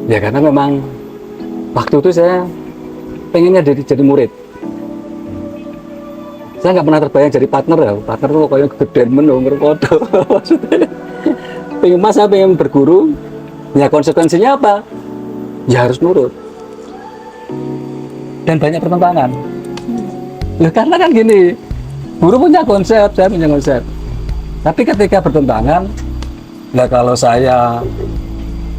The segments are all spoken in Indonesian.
Ya karena memang waktu itu saya pengennya jadi murid. Saya nggak pernah terbayang jadi partner ya. Partner tuh kayak gedean menung foto. Maksudnya pengen mas, saya pengen berguru. Ya konsekuensinya apa? Ya harus nurut. Dan banyak pertentangan. Ya karena kan gini, guru punya konsep, saya punya konsep. Tapi ketika bertentangan, nah kalau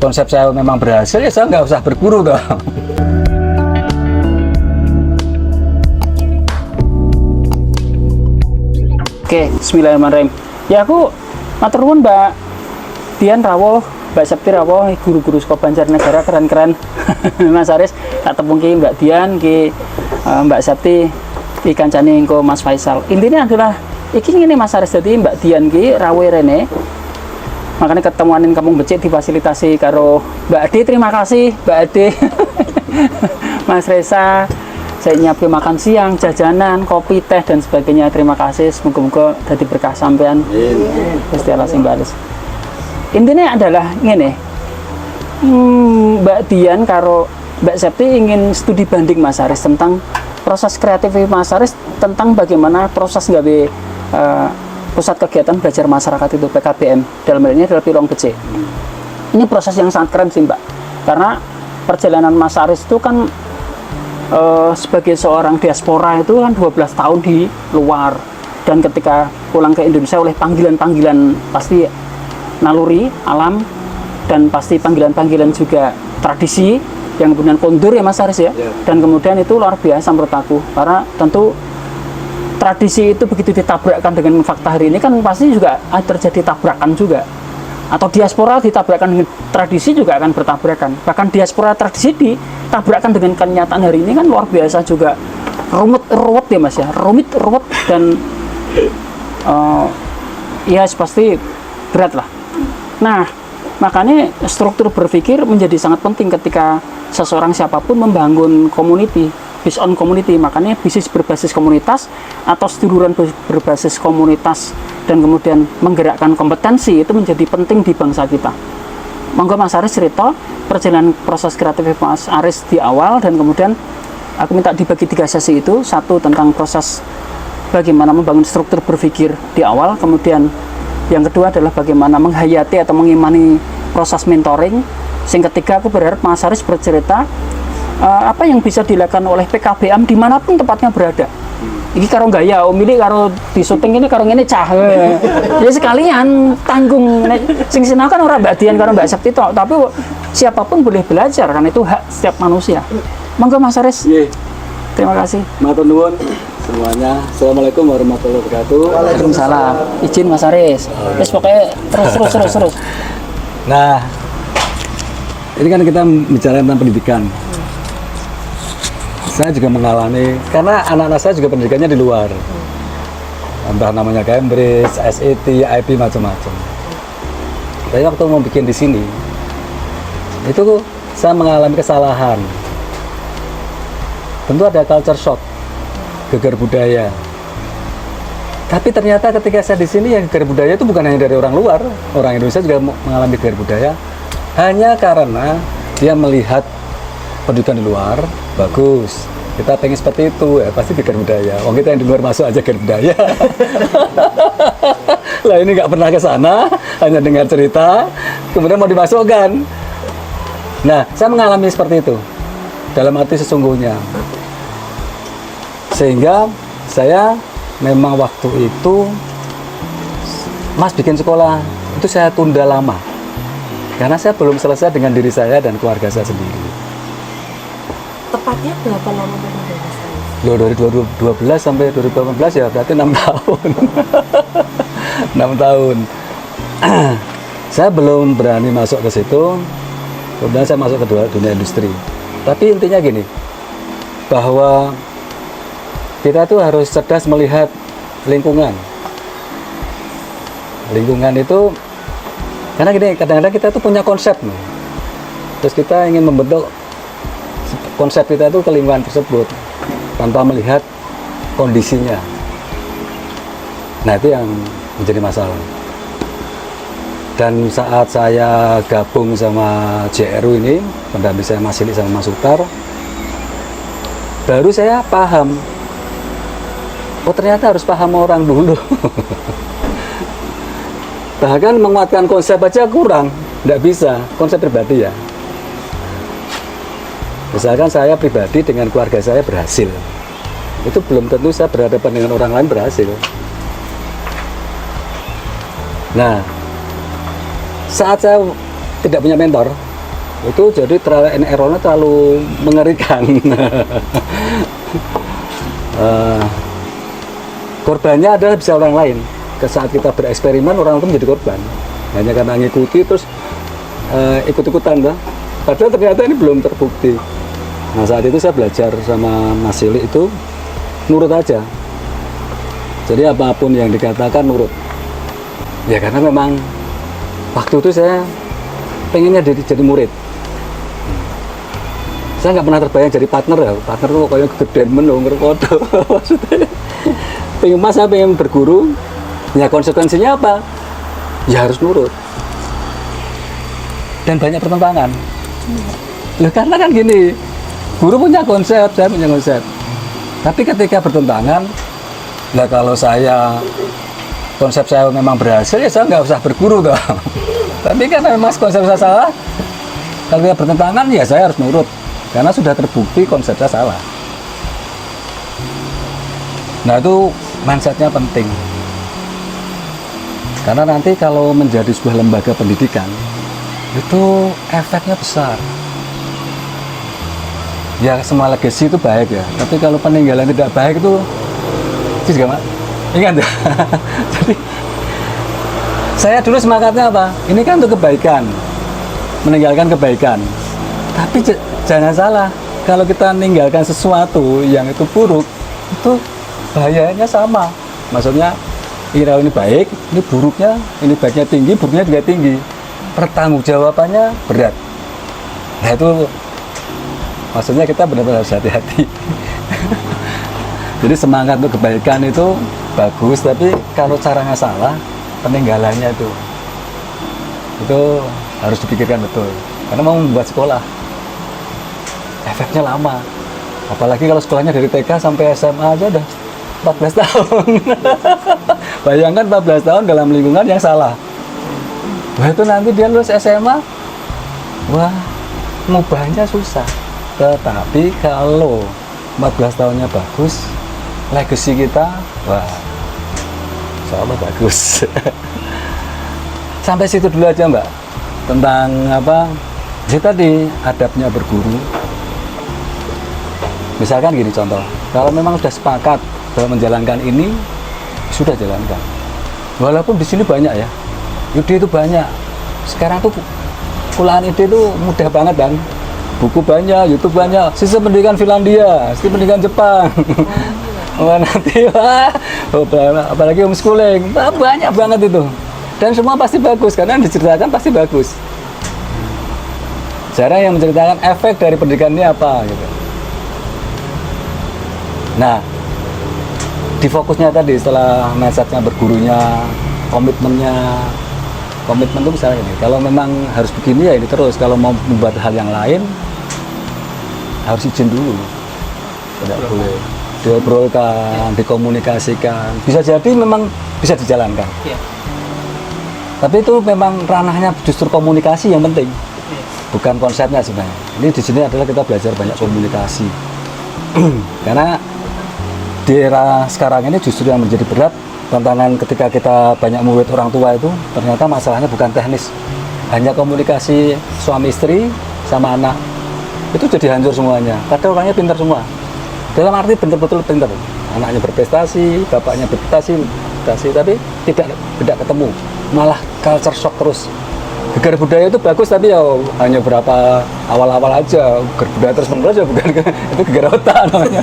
konsep saya memang berhasil, ya saya nggak usah berguru toh. Oke, bismillahirrahmanirrahim. Ya aku matur nuwun Mbak Dian rawuh, Mbak Septi rawuh, guru-guru saka Banjarnegara keren-keren. Mas Aris, tak tepung ki Mbak Dian, ki Mbak Septi, ki kancane engko Mas Faisal. Intinya adalah iki ngene Mas Aris, dadi Mbak Dian ki rawuh rene. Makanya ketemuanin Kampung Becik difasilitasi karo Mbak Ade, terima kasih Mbak Ade. Mas Reza, saya nyiapin makan siang, jajanan, kopi, teh, dan sebagainya. Terima kasih, semoga-moga jadi berkah sampean. Gusti Allah sing baris. Intinya adalah ngene, Mbak Dian karo Mbak Septi ingin studi banding Mas Aris tentang proses kreatif Mas Aris, tentang bagaimana proses nggawe pusat kegiatan belajar masyarakat itu PKBM, dalam hal ini adalah Pilong Becik. Ini proses yang sangat keren sih Mbak, karena perjalanan Mas Aris itu kan sebagai seorang diaspora itu kan 12 tahun di luar, dan ketika pulang ke Indonesia oleh panggilan-panggilan pasti naluri alam, dan pasti panggilan-panggilan juga tradisi yang kemudian kondur ya Mas Aris ya. Dan kemudian itu luar biasa menurut aku, karena tentu tradisi itu begitu ditabrakkan dengan fakta hari ini kan pasti juga terjadi tabrakan juga, atau diaspora ditabrakkan dengan tradisi juga akan bertabrakan. Bahkan diaspora tradisi ditabrakkan dengan kenyataan hari ini kan luar biasa juga, ruwet ya Mas ya, rumit dan ya pasti berat lah. Nah makanya struktur berpikir menjadi sangat penting ketika seseorang siapapun membangun community, based on community. Makanya bisnis berbasis komunitas atau studuran berbasis komunitas dan kemudian menggerakkan kompetensi itu menjadi penting di bangsa kita. Monggo Mas Aris cerita perjalanan proses kreatif Mas Aris di awal, dan kemudian aku minta dibagi 3 sesi itu. Satu tentang proses bagaimana membangun struktur berpikir di awal, kemudian yang kedua adalah bagaimana menghayati atau mengimani proses mentoring. Yang ketiga aku berharap Mas Aris bercerita apa yang bisa dilakukan oleh PKBM dimanapun tempatnya berada. Ini karo gaya umili karo di syuting ini karo ngene cah. Ya sekalian tanggung sing sinau kan ora Mbak Dian karo Mbak Septi tok, tapi siapapun boleh belajar, karena itu hak setiap manusia. Monggo Mas Aris. Terima kasih. Matur nuwun semuanya. Assalamualaikum warahmatullahi wabarakatuh. Waalaikumsalam. Izin Mas Aris. Terus pokoknya terus. Nah, ini kan kita bicara tentang pendidikan. Saya juga mengalami, karena anak-anak saya juga pendidikannya di luar, entah namanya Cambridge, SET, IP, macam-macam. Tapi waktu mau bikin di sini, itu saya mengalami kesalahan. Tentu ada culture shock, gegar budaya. Tapi ternyata ketika saya di sini, ya gegar budaya itu bukan hanya dari orang luar, orang Indonesia juga mengalami gegar budaya. Hanya karena dia melihat pendidikan di luar bagus, kita pengen seperti itu, ya pasti gegar budaya. Wong kita yang di luar masuk aja gegar budaya. Lah ini nggak pernah ke sana, hanya dengar cerita, kemudian mau dimasukkan. Nah, saya mengalami seperti itu dalam hati sesungguhnya, sehingga saya memang waktu itu Mas bikin sekolah itu saya tunda lama, karena saya belum selesai dengan diri saya dan keluarga saya sendiri. Tepatnya berapa lama menunggu Mas Aris? Loh, dari 2012 sampai 2018 ya berarti 6 tahun. 6 tahun. Saya belum berani masuk ke situ, kemudian saya masuk ke dunia industri. Tapi intinya gini, bahwa kita tuh harus cerdas melihat lingkungan. Lingkungan itu, karena gini, kadang-kadang kita tuh punya konsep nih, terus kita ingin membentuk konsep kita itu ke lingkungan tersebut tanpa melihat kondisinya. Nah itu yang menjadi masalah. Dan saat saya gabung sama JRU ini, pendamping saya Mas Ili sama Mas Sutar, baru saya paham, oh ternyata harus paham orang dulu. Bahkan menguatkan konsep aja kurang, nggak bisa, konsep pribadi ya. Misalkan saya pribadi dengan keluarga saya berhasil, itu belum tentu saya berhadapan dengan orang lain berhasil. Nah, saat saya tidak punya mentor, itu jadi trial and error-nya terlalu mengerikan. Korbannya adalah bisa orang lain. Saat kita bereksperimen, orang itu menjadi korban. Hanya karena ngikuti terus ikut-ikutan, bah. Padahal ternyata ini belum terbukti. Nah, saat itu saya belajar sama Mas Ili itu nurut aja. Jadi apapun yang dikatakan nurut. Ya karena memang waktu itu saya pengennya jadi murid. Saya nggak pernah terbayang jadi partner ya. Partner tuh kayak gedean menung ngerkodo. Maksudnya pengen mas saya pengen berguru. Ya konsekuensinya apa? Ya harus nurut. Dan banyak pertentangan. Loh karena kan gini, guru punya konsep, saya punya konsep. Tapi ketika bertentangan, lah kalau konsep saya memang berhasil, ya saya nggak usah berguru toh. Tapi kan memang konsep saya salah, kalau dia bertentangan, ya saya harus nurut. Karena sudah terbukti konsep saya salah. Nah itu mindsetnya penting. Karena nanti kalau menjadi sebuah lembaga pendidikan, itu efeknya besar. Ya semua legacy itu baik ya, tapi kalau peninggalan tidak baik itu juga ingat ya. Jadi saya dulu semangatnya apa? Ini kan untuk kebaikan, meninggalkan kebaikan. Tapi jangan salah, kalau kita meninggalkan sesuatu yang itu buruk, itu bahayanya sama. Maksudnya ini baik, ini buruknya, ini baiknya tinggi, buruknya juga tinggi. Pertanggungjawabannya berat. Nah itu maksudnya kita benar-benar harus hati-hati. Jadi semangat untuk kebaikan itu bagus, tapi kalau caranya salah, peninggalannya itu harus dipikirkan betul. Karena mau membuat sekolah, efeknya lama. Apalagi kalau sekolahnya dari TK sampai SMA aja udah 14 tahun. Bayangkan 14 tahun dalam lingkungan yang salah. Wah itu nanti dia lulus SMA, wah ngubahnya susah. Tetapi kalau 14 tahunnya bagus, legacy kita, wah insya Allah bagus. Sampai situ dulu aja Mbak. Tentang apa, ya tadi adabnya berguru. Misalkan gini contoh, kalau memang sudah sepakat bahwa menjalankan ini, sudah jalankan. Walaupun di sini banyak ya, ide itu banyak. Sekarang tuh kuliahan ide itu mudah banget kan. Buku banyak, YouTube banyak, sistem pendidikan Finlandia, sistem pendidikan Jepang. Wah nanti apalagi homeschooling, banyak banget itu. Dan semua pasti bagus, karena yang diceritakan pasti bagus. Jarang yang menceritakan efek dari pendidikan ini apa gitu. Nah, di fokusnya tadi setelah mindsetnya bergurunya, komitmen itu misalnya ini, kalau memang harus begini ya ini terus, kalau mau membuat hal yang lain harus izin dulu, tidak boleh diobrolkan, dikomunikasikan, bisa jadi memang bisa dijalankan. Tapi itu memang ranahnya justru komunikasi yang penting, bukan konsepnya sebenarnya. Ini di sini adalah kita belajar banyak komunikasi. Karena di era sekarang ini justru yang menjadi berat tantangan ketika kita banyak murid orang tua itu, ternyata masalahnya bukan teknis, hanya komunikasi suami istri sama anak itu jadi hancur semuanya. Padahal orangnya pintar semua, dalam arti betul-betul pintar, anaknya berprestasi, bapaknya berprestasi, tapi tidak ketemu, malah culture shock terus. Gegar budaya itu bagus, tapi ya hanya berapa awal-awal aja. Gegar budaya terus menerus ya bukan, itu gegar otak namanya.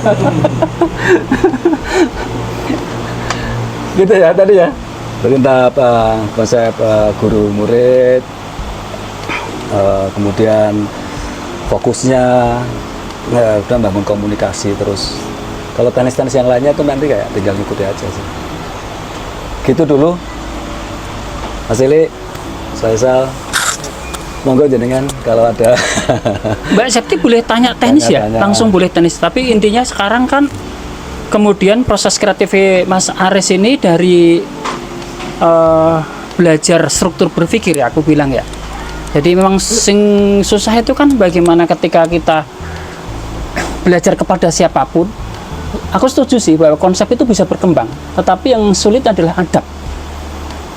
Gitu ya tadi ya. Tentang konsep guru murid, kemudian fokusnya udah bangun komunikasi terus. Kalau teknis-teknis yang lainnya itu nanti kayak tinggal ngikuti aja sih. Gitu dulu. Mas Ili, Faisal, monggo jenengan kalau ada. Mbak Septi boleh tanya teknis ya, Tanya-tanya. langsung boleh teknis. Tapi intinya sekarang kan kemudian proses kreatif Mas Aris ini dari belajar struktur berpikir ya, aku bilang ya. Jadi memang sing susah itu kan bagaimana ketika kita belajar kepada siapapun. Aku setuju sih bahwa konsep itu bisa berkembang, tetapi yang sulit adalah adab.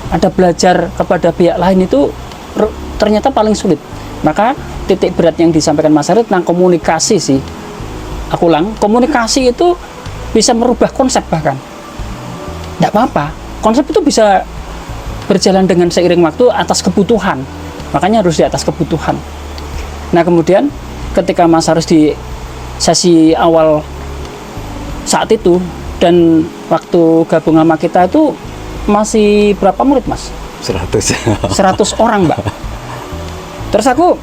Ada belajar kepada pihak lain itu ternyata paling sulit. Maka titik berat yang disampaikan Mas Aris tentang komunikasi sih. Aku ulang, komunikasi itu bisa merubah konsep bahkan. Tidak apa-apa, konsep itu bisa berjalan dengan seiring waktu atas kebutuhan. Makanya harus di atas kebutuhan. Nah kemudian ketika Mas Aris di sesi awal saat itu dan waktu gabung sama kita itu masih berapa murid Mas? 100. 100 orang Mbak. Terus aku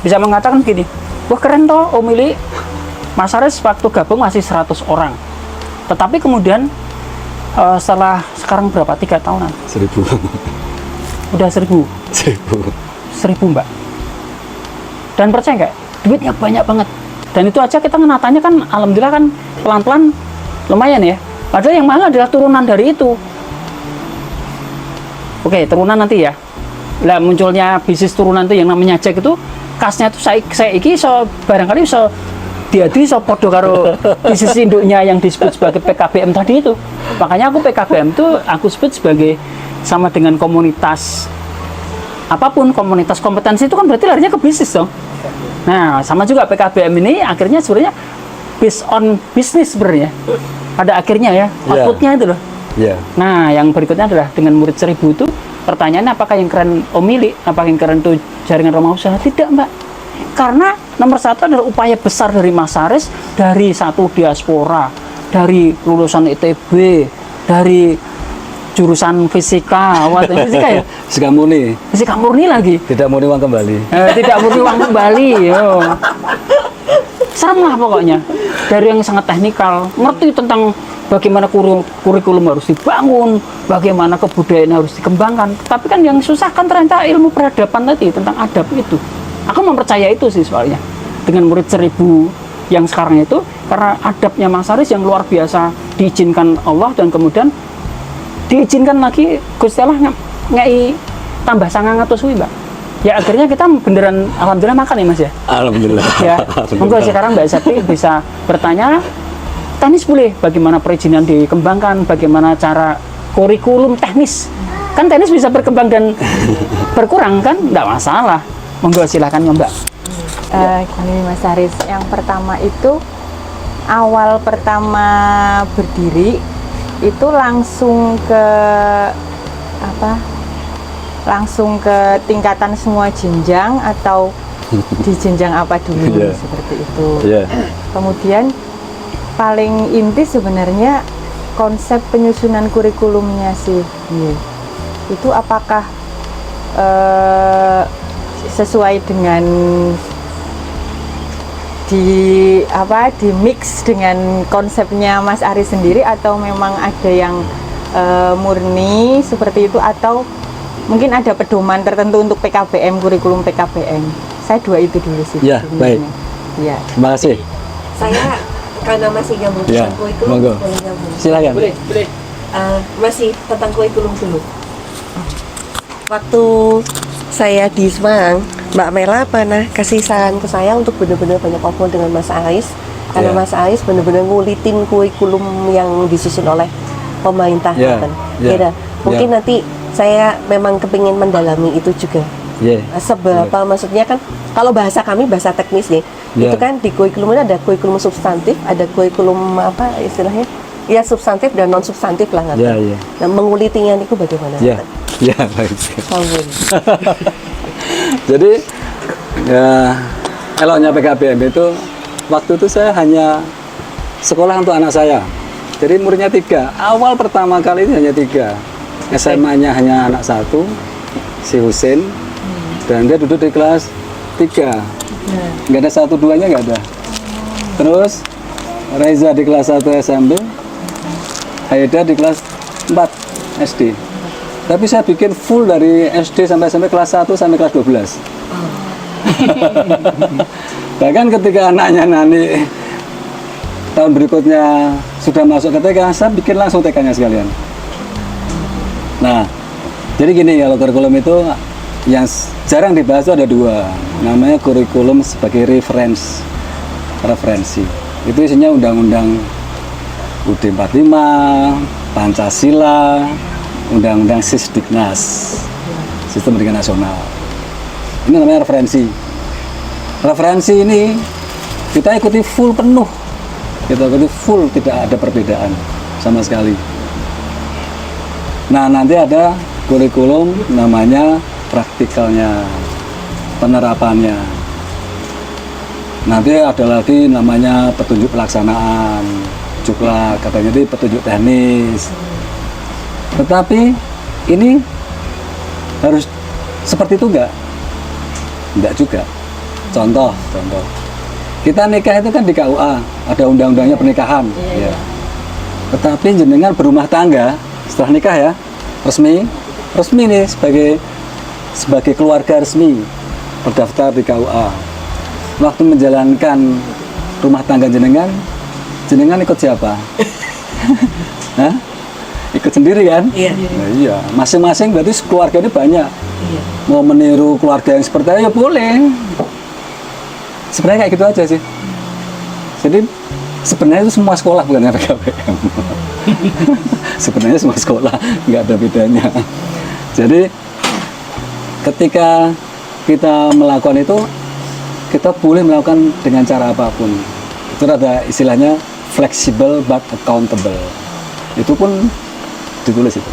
bisa mengatakan gini, wah keren toh Omili, Mas Aris waktu gabung masih 100 orang. Tetapi kemudian setelah sekarang berapa? 3 tahunan? 1000. Udah 1000 Mbak. Dan percaya nggak, duitnya banyak banget. Dan itu aja kita menatanya kan, alhamdulillah kan pelan-pelan lumayan ya. Padahal yang mahal adalah turunan dari itu. Oke, turunan nanti ya. Lah munculnya bisnis turunan itu yang namanya Jack itu, kasnya itu saya iki so barangkali so diadui so podo karo bisnis induknya yang disebut sebagai PKBM tadi itu. Makanya aku PKBM itu aku sebut sebagai sama dengan komunitas apapun, komunitas kompetensi itu kan berarti larinya ke bisnis dong. Nah sama juga PKBM ini akhirnya sebenarnya based on bisnis sebenarnya pada akhirnya ya, outputnya itu loh. Nah yang berikutnya adalah dengan murid 1000 itu pertanyaannya apakah yang keren Omili, apakah yang keren itu jaringan rumah usaha? Tidak Mbak, karena nomor satu adalah upaya besar dari Mas Aris, dari satu diaspora, dari lulusan ITB, dari jurusan fisika, fisika ya? Fisika murni lagi. Tidak murni uang kembali. Tidak murni uang kembali. Yo. Serem lah pokoknya. Dari yang sangat teknikal, ngerti tentang bagaimana kurikulum harus dibangun, bagaimana kebudayaan harus dikembangkan. Tapi kan yang susah kan ternyata ilmu peradaban tadi, tentang adab itu. Aku mempercaya itu sih soalnya. Dengan murid 1000 yang sekarang itu, karena adabnya Mas Aris yang luar biasa diizinkan Allah dan kemudian diizinkan lagi Gusti Allah ngai tambah 900 suwi Mbak. Ya akhirnya kita beneran alhamdulillah makan ya Mas ya. Alhamdulillah. Ya. Monggo sekarang Mbak Septi bisa bertanya teknis boleh, bagaimana perizinan dikembangkan, bagaimana cara kurikulum teknis. Kan teknis bisa berkembang dan berkurang kan, enggak masalah. Monggo silakan Mbak. Gini Mas Aris, yang pertama itu awal pertama berdiri itu langsung ke apa? Langsung ke tingkatan semua jenjang atau di jenjang apa dulu seperti itu. Kemudian paling inti sebenarnya konsep penyusunan kurikulumnya sih. Itu apakah sesuai dengan di mix dengan konsepnya Mas Aris sendiri atau memang ada yang murni seperti itu atau mungkin ada pedoman tertentu untuk PKBM, kurikulum PKBM. Saya dua itu dulu sih. Ya, baik. Ya. Terima kasih. Saya karena masih gabung tentang kurikulum, monggo. boleh gabung. Silakan. Boleh. Masih tentang kurikulum dulu. Waktu saya di Semarang, Mbak Mela pernah kasih saran ke saya untuk benar-benar banyak ngobrol dengan Mas Aris karena Mas Aris benar-benar ngulitin kurikulum yang disusun oleh pemerintah. Mungkin nanti saya memang kepingin mendalami itu juga. Seberapa maksudnya kan kalau bahasa kami bahasa teknis nih, itu kan di kurikulum ada kurikulum substantif, ada kurikulum apa istilahnya? Ya substantif dan non substantif lah nggak? Nah mengulitinya itu bagaimana? Baik. Jadi ya eloknya PKBM itu waktu itu saya hanya sekolah untuk anak saya. Jadi muridnya 3. Awal pertama kali ini hanya 3. SMA-nya hanya anak 1, si Husin, dan dia duduk di kelas 3. Nggak ada 1-2-nya nggak ada. Terus Reza di kelas 1 SMP, Haida di kelas 4 SD. Tapi saya bikin full dari SD sampai kelas 1 sampai kelas 12. Bahkan ketika anaknya Nani tahun berikutnya sudah masuk ke TK, saya bikin langsung TK-nya sekalian. Nah, jadi gini, kalau kurikulum itu yang jarang dibahas itu ada 2. Namanya kurikulum sebagai referensi. Itu isinya undang-undang UUD 45, Pancasila, undang-undang Sisdiknas, Sistem Pendidikan Nasional. Ini namanya referensi. Referensi ini kita ikuti full penuh. Kita ikuti full, tidak ada perbedaan sama sekali. Nah, nanti ada kurikulum namanya praktikalnya, penerapannya. Nanti ada lagi namanya petunjuk pelaksanaan, juklak, katanya itu petunjuk teknis. Tetapi ini harus seperti itu enggak juga. Contoh. Kita nikah itu kan di KUA, ada undang-undangnya pernikahan. Ya. Tetapi jenengan berumah tangga setelah nikah ya, resmi nih sebagai keluarga resmi terdaftar di KUA. Waktu menjalankan rumah tangga jenengan ikut siapa? Hah? Ikut sendiri kan? Iya. Nah, iya, masing-masing berarti keluarga ini banyak. Iya. Mau meniru keluarga yang seperti itu ya boleh. Sebenarnya kayak gitu aja sih. Jadi sebenarnya itu semua sekolah bukan PKBM. Sebenarnya semua sekolah nggak ada bedanya. Jadi ketika kita melakukan itu, kita boleh melakukan dengan cara apapun. Itu ada istilahnya flexible but accountable. Itu pun ditulis itu.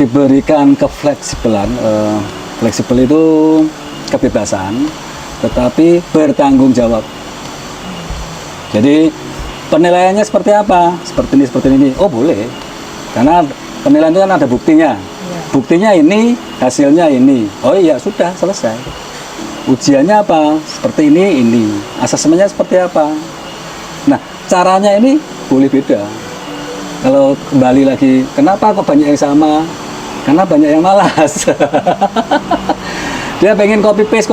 Diberikan kefleksibelan, fleksibel itu kebebasan, tetapi bertanggung jawab. Jadi penilaiannya seperti apa? Seperti ini. Oh boleh, karena penilaian itu kan ada buktinya. Buktinya ini, hasilnya ini. Oh iya sudah selesai. Ujiannya apa? Seperti ini. Asesmennya seperti apa? Nah, caranya ini boleh beda. Kalau kembali lagi, kenapa kok banyak yang sama? Karena banyak yang malas. Dia pengen copy paste.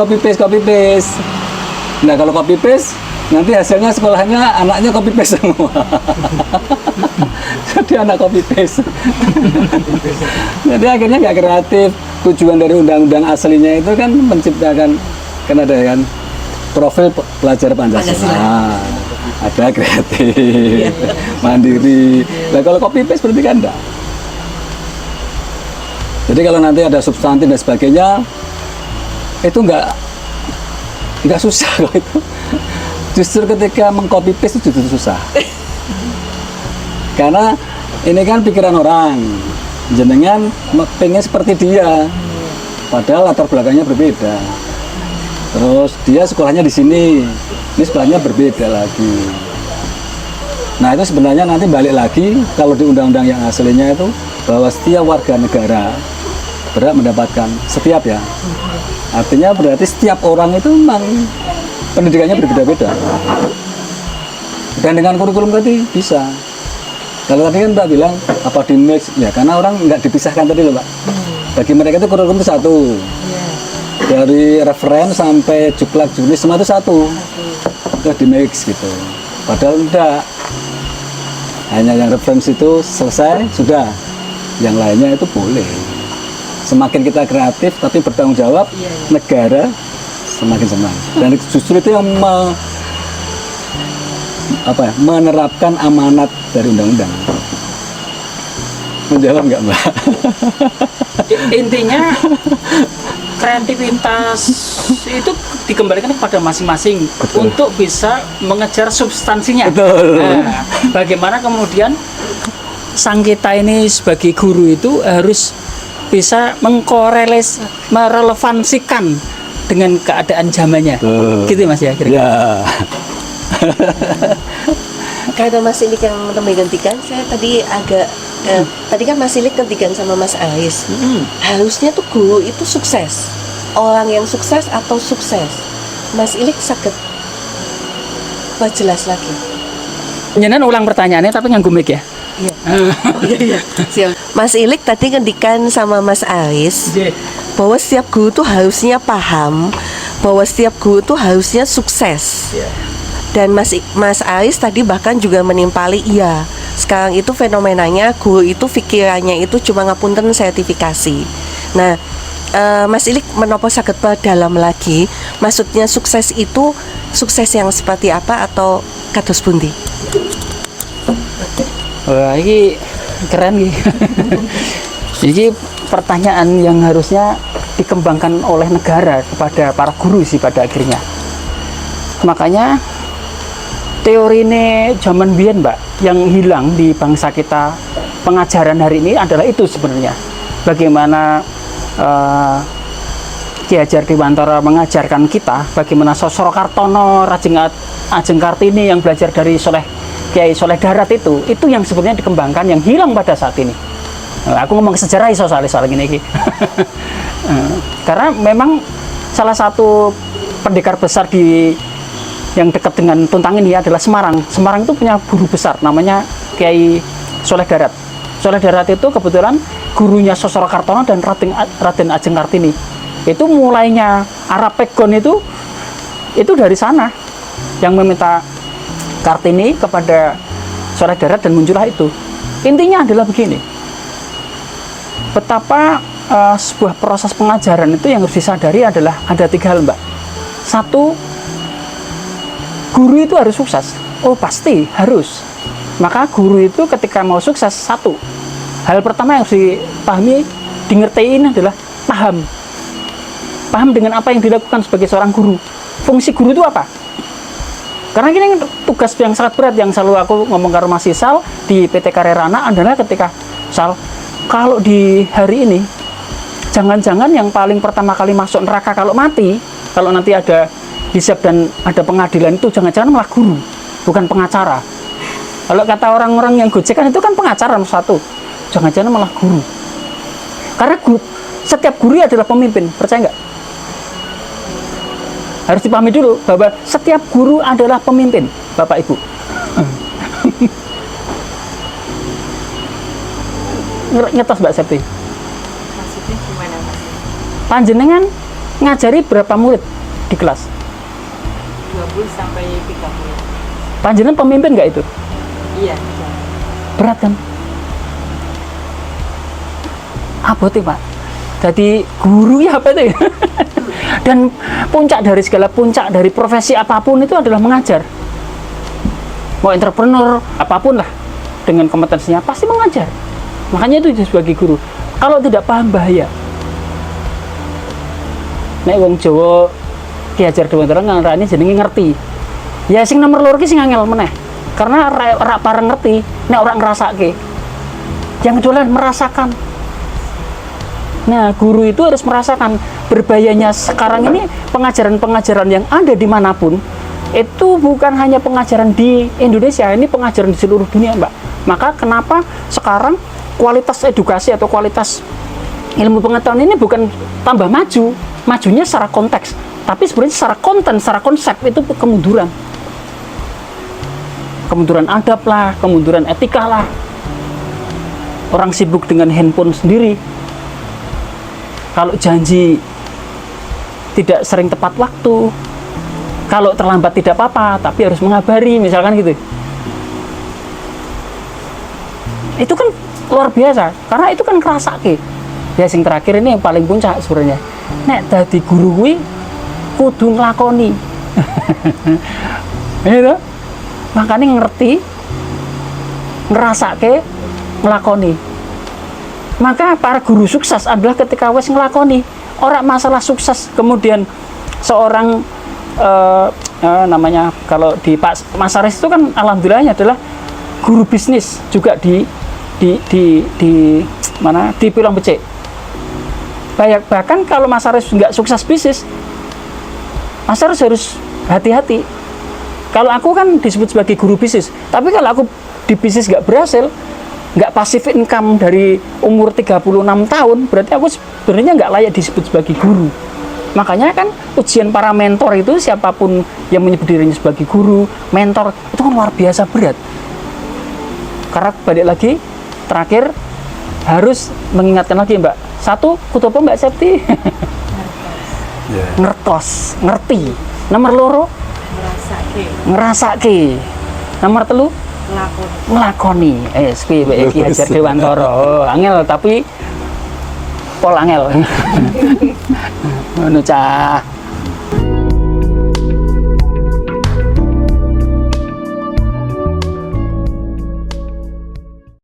Nah, kalau copy paste, nanti hasilnya sekolahnya anaknya copy paste semua. Jadi anak copy paste. Jadi akhirnya nggak kreatif. Tujuan dari undang-undang aslinya itu kan menciptakan, kan ada kan profil pelajar Pancasila. Ada kreatif, mandiri. Nah kalau copy paste berarti kan enggak. Jadi kalau nanti ada substantif dan sebagainya, itu enggak susah kok itu. Justru ketika mengcopy paste itu justru susah. Karena ini kan pikiran orang, jenengan pengen seperti dia, padahal latar belakangnya berbeda. Terus dia sekolahnya di sini, ini sekolahnya berbeda lagi. Nah itu sebenarnya nanti balik lagi kalau di undang-undang yang aslinya itu bahwa setiap warga negara berhak mendapatkan, setiap ya. Artinya berarti setiap orang itu memang pendidikannya berbeda-beda. Dan dengan kurikulum tadi bisa. Kalau tadi kan Mbak bilang apa di mix, ya karena orang nggak dipisahkan tadi loh Mbak. Bagi mereka itu kurikulum itu satu. Dari referen sampai juklak juknis semua itu satu. Terus di mix gitu. Padahal enggak. Hanya yang referensi itu selesai sudah. Yang lainnya itu boleh. Semakin kita kreatif tapi bertanggung jawab, negara semakin senang. Dan justru itu yang menerapkan amanat dari undang-undang. Menjawab nggak Mbak? Intinya kreativitas itu dikembalikan kepada masing-masing. Betul. Untuk bisa mengejar substansinya. Betul. Nah, bagaimana kemudian sang kita ini sebagai guru itu harus bisa merelevansikan dengan keadaan zamannya. Gitu Mas ya kira-kira. Ya. Karena Mas Ilik yang menggantikan, saya tadi agak tadi kan Mas Ilik gantikan sama Mas Aris. Harusnya tuh guru itu sukses, orang yang sukses atau sukses. Mas Ilik sakit jelas lagi. Jangan ulang pertanyaannya tapi nganggo mic ya. Iya. Oh, iya. Siap. Mas Ilik tadi ngendikan sama Mas Aris bahwa setiap guru tuh harusnya paham bahwa setiap guru tuh harusnya sukses. Dan Mas Aris tadi bahkan juga menimpali iya. Sekarang itu fenomenanya guru itu pikirannya itu cuma ngapunten sertifikasi. Nah, Mas Ilik menopo saged dalam lagi. Maksudnya sukses itu sukses yang seperti apa atau kados pundi? Wah, ini keren nih. Ini pertanyaan yang harusnya dikembangkan oleh negara kepada para guru sih pada akhirnya. Makanya teori ini zaman biyen, Mbak, yang hilang di bangsa kita pengajaran hari ini adalah itu sebenarnya. Bagaimana Ki Hajar Dewantara mengajarkan kita bagaimana Sosro Kartono, Ajeng Kartini yang belajar dari Kiai Soleh Darat itu yang sebenarnya dikembangkan yang hilang pada saat ini. Aku ngomong sejarah soal ini. Karena memang salah satu pendekar besar yang dekat dengan Tuntang ini adalah Semarang. Semarang itu punya guru besar namanya Kiai Soleh Darat. Soleh Darat itu kebetulan gurunya Sosro Kartono dan Raden Ajeng Kartini. Itu mulainya Arapegon itu dari sana yang meminta Kartini kepada Soleh Darat dan muncullah itu. Intinya adalah begini, betapa sebuah proses pengajaran itu yang harus disadari adalah ada 3 hal, Mbak. 1, guru itu harus sukses. Oh, pasti harus. Maka guru itu ketika mau sukses, 1 hal pertama yang harus dipahami, dingertiin adalah paham dengan apa yang dilakukan sebagai seorang guru. Fungsi guru itu apa? Karena ini tugas yang sangat berat yang selalu aku ngomong ke Mas Sal di PT Karerana adalah ketika Sal, kalau di hari ini jangan-jangan yang paling pertama kali masuk neraka kalau mati, kalau nanti ada hisab dan ada pengadilan itu jangan-jangan malah guru, bukan pengacara. Kalau kata orang-orang yang gojekan itu kan pengacara satu, jangan-jangan malah guru. Karena setiap guru adalah pemimpin, percaya nggak? Harus dipahami dulu bahwa setiap guru adalah pemimpin, Bapak Ibu. Ngetos Mbak Septi. Maksudnya gimana, Mas? Panjenengan ngajari berapa murid di kelas? 20 sampai 30. Panjenengan pemimpin nggak itu? Iya. Berat kan? Apa sih, Pak? Jadi guru ya apa itu? Dan puncak dari profesi apapun itu adalah mengajar. Mau entrepreneur apapun lah dengan kompetensinya pasti mengajar. Makanya itu sebagai guru. Kalau tidak paham bahaya. Nek wong Jawa Ki Hajar Dewantara ngarani jenenge ngerti. Ya sing nomor loro ki sing angel meneh. Karena ora bareng ngerti, nek ora ngrasake. Yang kedua merasakan. Nah, guru itu harus merasakan berbahayanya sekarang ini pengajaran-pengajaran yang ada dimanapun itu bukan hanya pengajaran di Indonesia, ini pengajaran di seluruh dunia, Mbak. Maka kenapa sekarang kualitas edukasi atau kualitas ilmu pengetahuan ini bukan tambah maju, majunya secara konteks, tapi sebenarnya secara konten, secara konsep itu kemunduran. Kemunduran adab lah, kemunduran etika lah. Orang sibuk dengan handphone sendiri. Kalau janji tidak sering tepat waktu, kalau terlambat tidak apa-apa, tapi harus mengabari, misalkan gitu. Itu kan luar biasa, karena itu kan ngrasake. Ya sing terakhir ini yang paling puncak sebenarnya. Nek dadi guru kuwi kudu nglakoni. Gitu. Makanya ngerti, ngrasake, nglakoni. Maka para guru sukses adalah ketika wes ngelakoni. Orang masalah sukses kemudian seorang namanya kalau di Pak Mas Aris itu kan alhamdulillahnya adalah guru bisnis juga di mana di Pilang Becik. Bahkan kalau Mas Aris nggak sukses bisnis, Mas Aris harus hati-hati. Kalau aku kan disebut sebagai guru bisnis, tapi kalau aku di bisnis nggak berhasil, nggak pasif income dari umur 36 tahun, berarti aku sebenarnya nggak layak disebut sebagai guru. Makanya kan ujian para mentor itu, siapapun yang menyebut dirinya sebagai guru, mentor, itu kan luar biasa berat. Karena balik lagi terakhir harus mengingatkan lagi Mbak. Satu, kudu apa Mbak Septi? Ya. Ngertos, ngerti. Nomor loro, ngerasake. Nomor telu, nglakoni. Kuwi Mbak Ki Hajar Dewantara. Oh, angel tapi pol angel. Ngono cah.